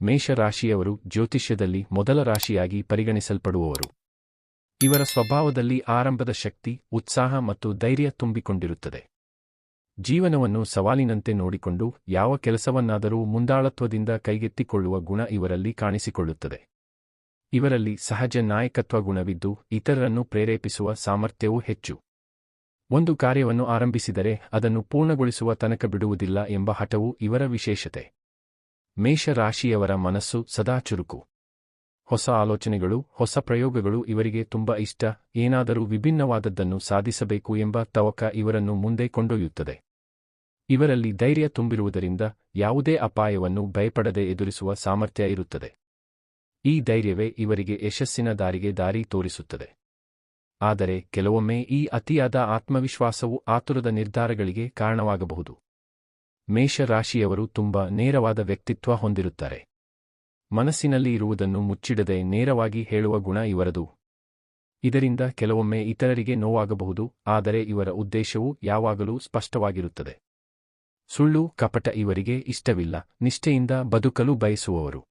ಮೇಷರಾಶಿಯವರು ಜ್ಯೋತಿಷ್ಯದಲ್ಲಿ ಮೊದಲ ರಾಶಿಯಾಗಿ ಪರಿಗಣಿಸಲ್ಪಡುವವರು. ಇವರ ಸ್ವಭಾವದಲ್ಲಿ ಆರಂಭದ ಶಕ್ತಿ, ಉತ್ಸಾಹ ಮತ್ತು ಧೈರ್ಯ ತುಂಬಿಕೊಂಡಿರುತ್ತದೆ. ಜೀವನವನ್ನು ಸವಾಲಿನಂತೆ ನೋಡಿಕೊಂಡು ಯಾವ ಕೆಲಸವನ್ನಾದರೂ ಮುಂದಾಳತ್ವದಿಂದ ಕೈಗೆತ್ತಿಕೊಳ್ಳುವ ಗುಣ ಇವರಲ್ಲಿ ಕಾಣಿಸಿಕೊಳ್ಳುತ್ತದೆ. ಇವರಲ್ಲಿ ಸಹಜ ನಾಯಕತ್ವ ಗುಣವಿದ್ದು ಇತರರನ್ನು ಪ್ರೇರೇಪಿಸುವ ಸಾಮರ್ಥ್ಯವೂ ಹೆಚ್ಚು. ಒಂದು ಕಾರ್ಯವನ್ನು ಆರಂಭಿಸಿದರೆ ಅದನ್ನು ಪೂರ್ಣಗೊಳಿಸುವ ತನಕ ಬಿಡುವುದಿಲ್ಲ ಎಂಬ ಹಠವು ಇವರ ವಿಶೇಷತೆ. ಮೇಷರಾಶಿಯವರ ಮನಸ್ಸು ಸದಾ ಚುರುಕು. ಹೊಸ ಆಲೋಚನೆಗಳು, ಹೊಸ ಪ್ರಯೋಗಗಳು ಇವರಿಗೆ ತುಂಬ ಇಷ್ಟ. ಏನಾದರೂ ವಿಭಿನ್ನವಾದದ್ದನ್ನು ಸಾಧಿಸಬೇಕು ಎಂಬ ತವಕ ಇವರನ್ನು ಮುಂದೆ ಕೊಂಡೊಯ್ಯುತ್ತದೆ. ಇವರಲ್ಲಿ ಧೈರ್ಯ ತುಂಬಿರುವುದರಿಂದ ಯಾವುದೇ ಅಪಾಯವನ್ನು ಭಯಪಡದೆ ಎದುರಿಸುವ ಸಾಮರ್ಥ್ಯ ಇರುತ್ತದೆ. ಈ ಧೈರ್ಯವೇ ಇವರಿಗೆ ಯಶಸ್ಸಿನ ದಾರಿಗೆ ದಾರಿ ತೋರಿಸುತ್ತದೆ. ಆದರೆ ಕೆಲವೊಮ್ಮೆ ಈ ಅತಿಯಾದ ಆತ್ಮವಿಶ್ವಾಸವು ಆತುರದ ನಿರ್ಧಾರಗಳಿಗೆ ಕಾರಣವಾಗಬಹುದು. ಮೇಷರಾಶಿಯವರು ತುಂಬ ನೇರವಾದ ವ್ಯಕ್ತಿತ್ವ ಹೊಂದಿರುತ್ತಾರೆ. ಮನಸ್ಸಿನಲ್ಲಿ ಇರುವುದನ್ನು ಮುಚ್ಚಿಡದೆ ನೇರವಾಗಿ ಹೇಳುವ ಗುಣ ಇವರದು. ಇದರಿಂದ ಕೆಲವೊಮ್ಮೆ ಇತರರಿಗೆ ನೋವಾಗಬಹುದು, ಆದರೆ ಇವರ ಉದ್ದೇಶವು ಯಾವಾಗಲೂ ಸ್ಪಷ್ಟವಾಗಿರುತ್ತದೆ. ಸುಳ್ಳು, ಕಪಟ ಇವರಿಗೆ ಇಷ್ಟವಿಲ್ಲ. ನಿಷ್ಠೆಯಿಂದ ಬದುಕಲು ಬಯಸುವವರು.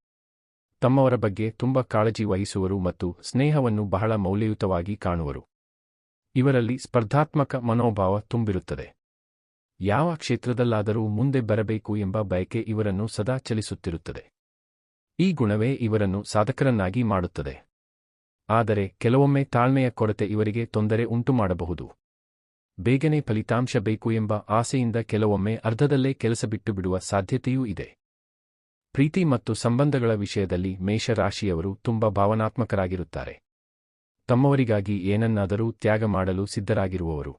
ತಮ್ಮವರ ಬಗ್ಗೆ ತುಂಬ ಕಾಳಜಿ ವಹಿಸುವರು ಮತ್ತು ಸ್ನೇಹವನ್ನು ಬಹಳ ಮೌಲ್ಯಯುತವಾಗಿ ಕಾಣುವರು. ಇವರಲ್ಲಿ ಸ್ಪರ್ಧಾತ್ಮಕ ಮನೋಭಾವ ತುಂಬಿರುತ್ತದೆ. ಯಾವ ಕ್ಷೇತ್ರದಲ್ಲಾದರೂ ಮುಂದೆ ಬರಬೇಕು ಎಂಬ ಬಯಕೆ ಇವರನ್ನು ಸದಾ ಚಲಿಸುತ್ತಿರುತ್ತದೆ. ಈ ಗುಣವೇ ಇವರನ್ನು ಸಾಧಕರನ್ನಾಗಿ ಮಾಡುತ್ತದೆ. ಆದರೆ ಕೆಲವೊಮ್ಮೆ ತಾಳ್ಮೆಯ ಕೊರತೆ ಇವರಿಗೆ ತೊಂದರೆ ಉಂಟುಮಾಡಬಹುದು. ಬೇಗನೆ ಫಲಿತಾಂಶ ಬೇಕು ಎಂಬ ಆಸೆಯಿಂದ ಕೆಲವೊಮ್ಮೆ ಅರ್ಧದಲ್ಲೇ ಕೆಲಸ ಬಿಟ್ಟುಬಿಡುವ ಸಾಧ್ಯತೆಯೂ ಇದೆ. ಪ್ರೀತಿ ಮತ್ತು ಸಂಬಂಧಗಳ ವಿಷಯದಲ್ಲಿ ಮೇಷರಾಶಿಯವರು ತುಂಬ ಭಾವನಾತ್ಮಕರಾಗಿರುತ್ತಾರೆ. ತಮ್ಮವರಿಗಾಗಿ ಏನನ್ನಾದರೂ ತ್ಯಾಗ ಮಾಡಲು ಸಿದ್ಧರಾಗಿರುವವರು.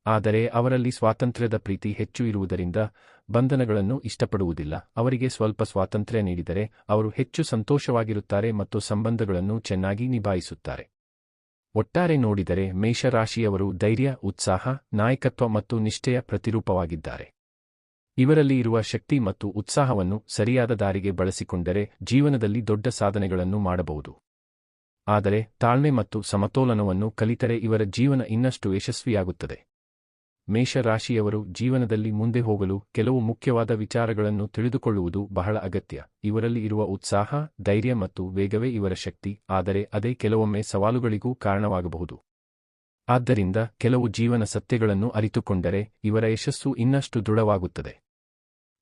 ಆದರೆ ಅವರಲ್ಲಿ ಸ್ವಾತಂತ್ರ್ಯದ ಪ್ರೀತಿ ಹೆಚ್ಚು ಇರುವುದರಿಂದ ಬಂಧನಗಳನ್ನು ಇಷ್ಟಪಡುವುದಿಲ್ಲ. ಅವರಿಗೆ ಸ್ವಲ್ಪ ಸ್ವಾತಂತ್ರ್ಯ ನೀಡಿದರೆ ಅವರು ಹೆಚ್ಚು ಸಂತೋಷವಾಗಿರುತ್ತಾರೆ ಮತ್ತು ಸಂಬಂಧಗಳನ್ನು ಚೆನ್ನಾಗಿ ನಿಭಾಯಿಸುತ್ತಾರೆ. ಒಟ್ಟಾರೆ ನೋಡಿದರೆ ಮೇಷರಾಶಿಯವರು ಧೈರ್ಯ, ಉತ್ಸಾಹ, ನಾಯಕತ್ವ ಮತ್ತು ನಿಷ್ಠೆಯ ಪ್ರತಿರೂಪವಾಗಿದ್ದಾರೆ. ಇವರಲ್ಲಿ ಇರುವ ಶಕ್ತಿ ಮತ್ತು ಉತ್ಸಾಹವನ್ನು ಸರಿಯಾದ ದಾರಿಗೆ ಬಳಸಿಕೊಂಡರೆ ಜೀವನದಲ್ಲಿ ದೊಡ್ಡ ಸಾಧನೆಗಳನ್ನು ಮಾಡಬಹುದು. ಆದರೆ ತಾಳ್ಮೆ ಮತ್ತು ಸಮತೋಲನವನ್ನು ಕಲಿತರೆ ಇವರ ಜೀವನ ಇನ್ನಷ್ಟು ಯಶಸ್ವಿಯಾಗುತ್ತದೆ. ಮೇಷರಾಶಿಯವರು ಜೀವನದಲ್ಲಿ ಮುಂದೆ ಹೋಗಲು ಕೆಲವು ಮುಖ್ಯವಾದ ವಿಚಾರಗಳನ್ನು ತಿಳಿದುಕೊಳ್ಳುವುದು ಬಹಳ ಅಗತ್ಯ. ಇವರಲ್ಲಿ ಇರುವ ಉತ್ಸಾಹ, ಧೈರ್ಯ ಮತ್ತು ವೇಗವೇ ಇವರ ಶಕ್ತಿ, ಆದರೆ ಅದೇ ಕೆಲವೊಮ್ಮೆ ಸವಾಲುಗಳಿಗೂ ಕಾರಣವಾಗಬಹುದು. ಆದ್ದರಿಂದ ಕೆಲವು ಜೀವನ ಸತ್ಯಗಳನ್ನು ಅರಿತುಕೊಂಡರೆ ಇವರ ಯಶಸ್ಸು ಇನ್ನಷ್ಟು ದೃಢವಾಗುತ್ತದೆ.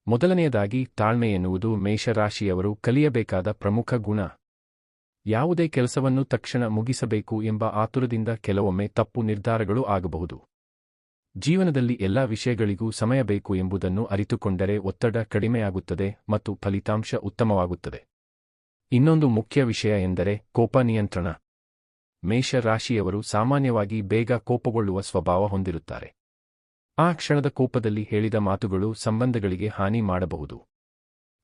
ಮೊದಲನೆಯದಾಗಿ, ತಾಳ್ಮೆ ಎನ್ನುವುದು ಮೇಷರಾಶಿಯವರು ಕಲಿಯಬೇಕಾದ ಪ್ರಮುಖ ಗುಣ. ಯಾವುದೇ ಕೆಲಸವನ್ನು ತಕ್ಷಣ ಮುಗಿಸಬೇಕು ಎಂಬ ಆತುರದಿಂದ ಕೆಲವೊಮ್ಮೆ ತಪ್ಪು ನಿರ್ಧಾರಗಳು ಆಗಬಹುದು. ಜೀವನದಲ್ಲಿ ಎಲ್ಲಾ ವಿಷಯಗಳಿಗೂ ಸಮಯ ಬೇಕು ಎಂಬುದನ್ನು ಅರಿತುಕೊಂಡರೆ ಒತ್ತಡ ಕಡಿಮೆಯಾಗುತ್ತದೆ ಮತ್ತು ಫಲಿತಾಂಶ ಉತ್ತಮವಾಗುತ್ತದೆ. ಇನ್ನೊಂದು ಮುಖ್ಯ ವಿಷಯ ಎಂದರೆ ಕೋಪ ನಿಯಂತ್ರಣ. ಮೇಷರಾಶಿಯವರು ಸಾಮಾನ್ಯವಾಗಿ ಬೇಗ ಕೋಪಗೊಳ್ಳುವ ಸ್ವಭಾವ ಹೊಂದಿರುತ್ತಾರೆ. ಆ ಕ್ಷಣದ ಕೋಪದಲ್ಲಿ ಹೇಳಿದ ಮಾತುಗಳು ಸಂಬಂಧಗಳಿಗೆ ಹಾನಿ ಮಾಡಬಹುದು.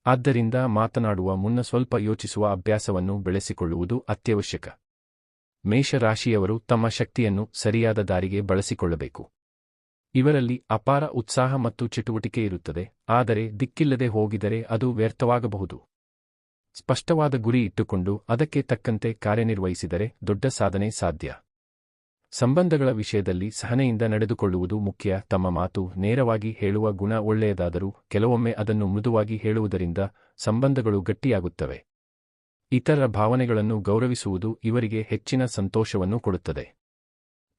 ಆದ್ದರಿಂದ ಮಾತನಾಡುವ ಮುನ್ನ ಸ್ವಲ್ಪ ಯೋಚಿಸುವ ಅಭ್ಯಾಸವನ್ನು ಬೆಳೆಸಿಕೊಳ್ಳುವುದು ಅತ್ಯವಶ್ಯಕ. ಮೇಷರಾಶಿಯವರು ತಮ್ಮ ಶಕ್ತಿಯನ್ನು ಸರಿಯಾದ ದಾರಿಗೆ ಬಳಸಿಕೊಳ್ಳಬೇಕು. ಇವರಲ್ಲಿ ಅಪಾರ ಉತ್ಸಾಹ ಮತ್ತು ಚಟುವಟಿಕೆ ಇರುತ್ತದೆ, ಆದರೆ ದಿಕ್ಕಿಲ್ಲದೆ ಹೋಗಿದರೆ ಅದು ವ್ಯರ್ಥವಾಗಬಹುದು. ಸ್ಪಷ್ಟವಾದ ಗುರಿ ಇಟ್ಟುಕೊಂಡು ಅದಕ್ಕೆ ತಕ್ಕಂತೆ ಕಾರ್ಯನಿರ್ವಹಿಸಿದರೆ ದೊಡ್ಡ ಸಾಧನೆ ಸಾಧ್ಯ. ಸಂಬಂಧಗಳ ವಿಷಯದಲ್ಲಿ ಸಹನೆಯಿಂದ ನಡೆದುಕೊಳ್ಳುವುದು ಮುಖ್ಯ. ತಮ್ಮ ಮಾತು ನೇರವಾಗಿ ಹೇಳುವ ಗುಣ ಒಳ್ಳೆಯದಾದರೂ ಕೆಲವೊಮ್ಮೆ ಅದನ್ನು ಮೃದುವಾಗಿ ಹೇಳುವುದರಿಂದ ಸಂಬಂಧಗಳು ಗಟ್ಟಿಯಾಗುತ್ತವೆ. ಇತರರ ಭಾವನೆಗಳನ್ನು ಗೌರವಿಸುವುದು ಇವರಿಗೆ ಹೆಚ್ಚಿನ ಸಂತೋಷವನ್ನು ಕೊಡುತ್ತದೆ.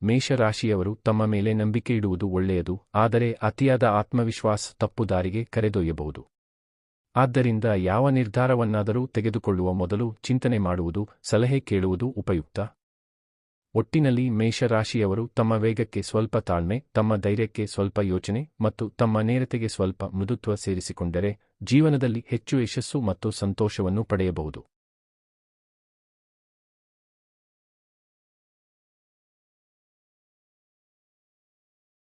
ಮೇಷರಾಶಿಯವರು ತಮ್ಮ ಮೇಲೆ ನಂಬಿಕೆ ಇಡುವುದು ಒಳ್ಳೆಯದು, ಆದರೆ ಅತಿಯಾದ ಆತ್ಮವಿಶ್ವಾಸ ತಪ್ಪು ದಾರಿಗೆ ಕರೆದೊಯ್ಯಬಹುದು. ಆದ್ದರಿಂದ ಯಾವ ನಿರ್ಧಾರವನ್ನಾದರೂ ತೆಗೆದುಕೊಳ್ಳುವ ಮೊದಲು ಚಿಂತನೆ ಮಾಡುವುದು, ಸಲಹೆ ಕೇಳುವುದು ಉಪಯುಕ್ತ. ಒಟ್ಟಿನಲ್ಲಿ ಮೇಷರಾಶಿಯವರು ತಮ್ಮ ವೇಗಕ್ಕೆ ಸ್ವಲ್ಪ ತಾಳ್ಮೆ, ತಮ್ಮ ಧೈರ್ಯಕ್ಕೆ ಸ್ವಲ್ಪ ಯೋಚನೆ ಮತ್ತು ತಮ್ಮ ನೇರತೆಗೆ ಸ್ವಲ್ಪ ಮೃದುತ್ವ ಸೇರಿಸಿಕೊಂಡರೆ ಜೀವನದಲ್ಲಿ ಹೆಚ್ಚು ಯಶಸ್ಸು ಮತ್ತು ಸಂತೋಷವನ್ನು ಪಡೆಯಬಹುದು.